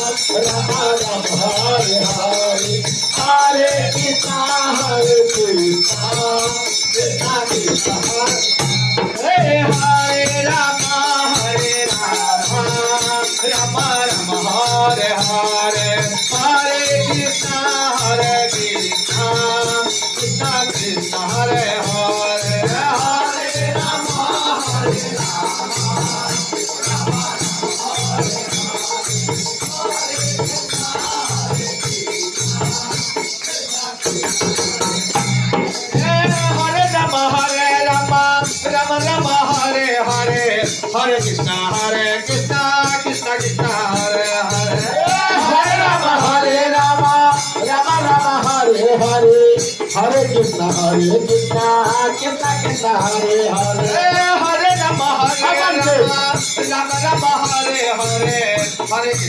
Rama Rama Hare Hare Hare Krishna Krishna Krishna Hare Rama Hare Rama Rama Rama Hare Hare Hare Krishna Krishna Krishna Hare Hare Hare Rama Hare Rama Rama Hare Hare Hare Krishna Krishna Krishna Hare Hare Hare Rama Hare Rama Rama Rama Hare Hare Hare Krishna Krishna Krishna Hare Hare Hare Rama Hare Rama Rama Rama Hare Hare Hare